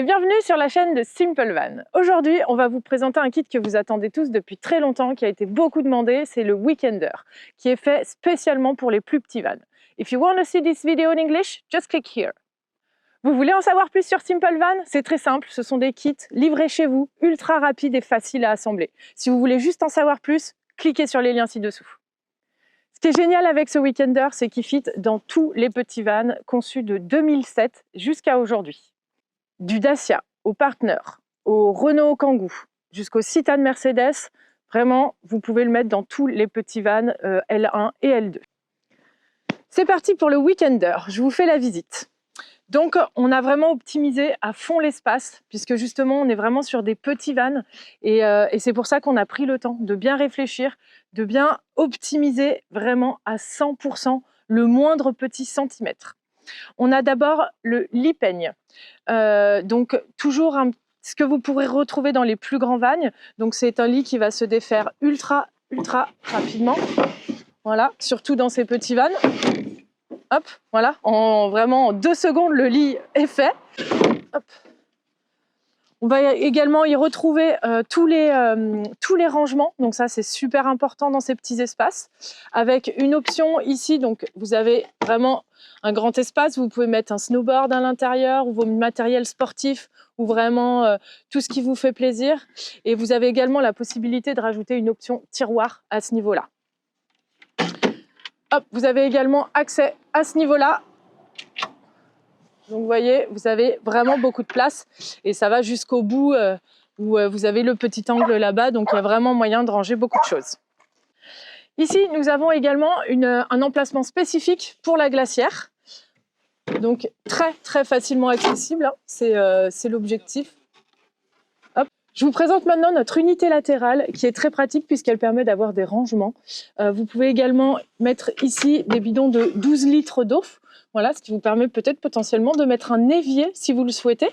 et bienvenue sur la chaîne de Simple Van. Aujourd'hui, on va vous présenter un kit que vous attendez tous depuis très longtemps, qui a été beaucoup demandé, c'est le Weekender, qui est fait spécialement pour les plus petits vans. If you want to see this video in English, just click here. Vous voulez en savoir plus sur Simple Van? C'est très simple, ce sont des kits livrés chez vous, ultra rapides et faciles à assembler. Si vous voulez juste en savoir plus, cliquez sur les liens ci-dessous. Ce qui est génial avec ce Weekender, c'est qu'il fit dans tous les petits vans conçus de 2007 jusqu'à aujourd'hui. Du Dacia au Partner, au Renault Kangoo, jusqu'au Citan Mercedes, vraiment, vous pouvez le mettre dans tous les petits vans L1 et L2. C'est parti pour le Weekender, je vous fais la visite. Donc, on a vraiment optimisé à fond l'espace, puisque justement, on est vraiment sur des petits vans. Et c'est pour ça qu'on a pris le temps de bien réfléchir, de bien optimiser vraiment à 100% le moindre petit centimètre. On a d'abord le lit peigne. Donc, toujours ce que vous pourrez retrouver dans les plus grands vans. Donc, c'est un lit qui va se défaire ultra rapidement. Voilà, surtout dans ces petits vans. Hop, voilà, vraiment en 2 secondes, le lit est fait. Hop. On va également y retrouver tous les rangements, donc ça c'est super important dans ces petits espaces. Avec une option ici, donc vous avez vraiment un grand espace, vous pouvez mettre un snowboard à l'intérieur ou vos matériels sportifs ou vraiment tout ce qui vous fait plaisir. Et vous avez également la possibilité de rajouter une option tiroir à ce niveau-là. Hop, vous avez également accès à ce niveau-là. Donc vous voyez, vous avez vraiment beaucoup de place et ça va jusqu'au bout où vous avez le petit angle là-bas, donc il y a vraiment moyen de ranger beaucoup de choses. Ici, nous avons également un emplacement spécifique pour la glacière, donc très facilement accessible, hein. C'est l'objectif. Je vous présente maintenant notre unité latérale qui est très pratique puisqu'elle permet d'avoir des rangements. Vous pouvez également mettre ici des bidons de 12 litres d'eau. Voilà, ce qui vous permet peut-être potentiellement de mettre un évier si vous le souhaitez.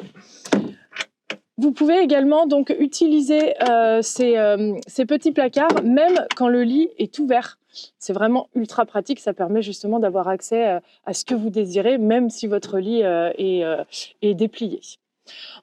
Vous pouvez également donc utiliser ces petits placards même quand le lit est ouvert. C'est vraiment ultra pratique, ça permet justement d'avoir accès à ce que vous désirez même si votre lit est déplié.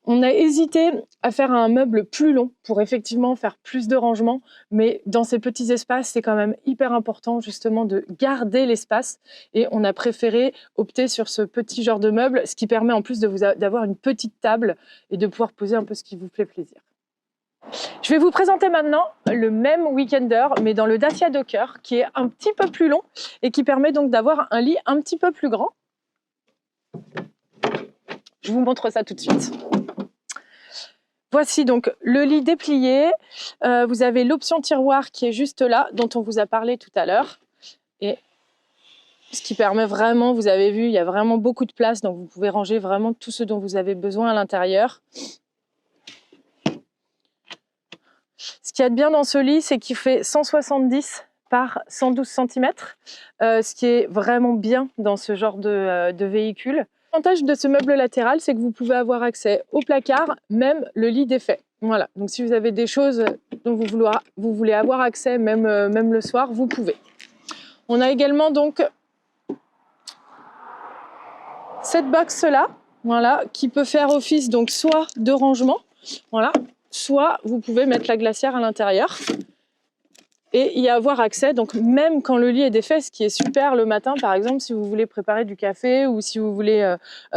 On a hésité à faire un meuble plus long pour effectivement faire plus de rangements, mais dans ces petits espaces, c'est quand même hyper important justement de garder l'espace et on a préféré opter sur ce petit genre de meuble, ce qui permet en plus d'avoir une petite table et de pouvoir poser un peu ce qui vous fait plaisir. Je vais vous présenter maintenant le même Weekender, mais dans le Dacia Docker, qui est un petit peu plus long et qui permet donc d'avoir un lit un petit peu plus grand. Je vous montre ça tout de suite. Voici donc le lit déplié. Vous avez l'option tiroir qui est juste là, dont on vous a parlé tout à l'heure. Et ce qui permet vraiment, vous avez vu, il y a vraiment beaucoup de place, donc vous pouvez ranger vraiment tout ce dont vous avez besoin à l'intérieur. Ce qu'il y a de bien dans ce lit, c'est qu'il fait 170 par 112 cm, ce qui est vraiment bien dans ce genre de véhicule. L'avantage de ce meuble latéral, c'est que vous pouvez avoir accès au placard, même le lit défait. Voilà, donc si vous avez des choses dont vous voulez avoir accès, même le soir, vous pouvez. On a également donc cette box-là, voilà, qui peut faire office donc soit de rangement, voilà, soit vous pouvez mettre la glacière à l'intérieur et y avoir accès, donc même quand le lit est défait, ce qui est super le matin, par exemple, si vous voulez préparer du café ou si vous voulez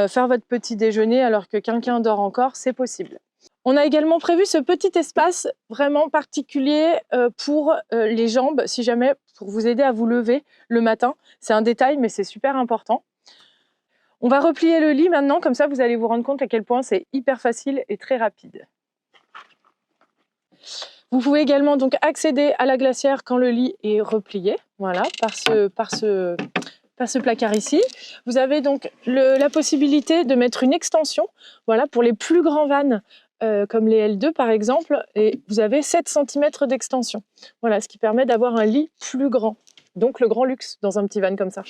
faire votre petit déjeuner alors que quelqu'un dort encore, c'est possible. On a également prévu ce petit espace vraiment particulier pour les jambes, si jamais, pour vous aider à vous lever le matin. C'est un détail, mais c'est super important. On va replier le lit maintenant, comme ça vous allez vous rendre compte à quel point c'est hyper facile et très rapide. Vous pouvez également donc accéder à la glacière quand le lit est replié, voilà, par ce placard ici. Vous avez donc la possibilité de mettre une extension, voilà, pour les plus grands vans, comme les L2 par exemple, et vous avez 7 cm d'extension. Voilà, ce qui permet d'avoir un lit plus grand, donc le grand luxe dans un petit van comme ça.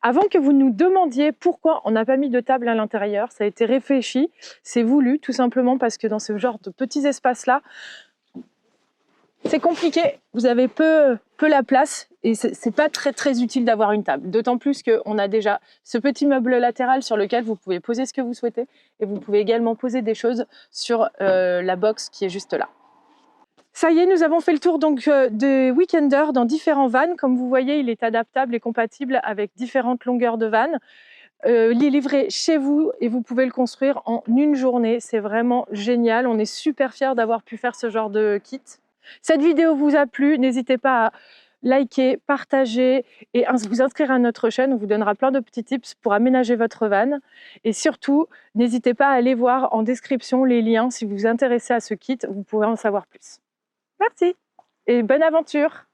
Avant que vous nous demandiez pourquoi on n'a pas mis de table à l'intérieur, ça a été réfléchi, c'est voulu, tout simplement parce que dans ce genre de petits espaces-là, c'est compliqué, vous avez peu la place et c'est pas très utile d'avoir une table. D'autant plus qu'on a déjà ce petit meuble latéral sur lequel vous pouvez poser ce que vous souhaitez et vous pouvez également poser des choses sur la box qui est juste là. Ça y est, nous avons fait le tour donc des Weekender dans différents vans. Comme vous voyez, il est adaptable et compatible avec différentes longueurs de vannes. Il est livré chez vous et vous pouvez le construire en une journée. C'est vraiment génial. On est super fiers d'avoir pu faire ce genre de kit. Cette vidéo vous a plu, n'hésitez pas à liker, partager et vous inscrire à notre chaîne. On vous donnera plein de petits tips pour aménager votre van. Et surtout, n'hésitez pas à aller voir en description les liens si vous vous intéressez à ce kit. Vous pourrez en savoir plus. Merci et bonne aventure!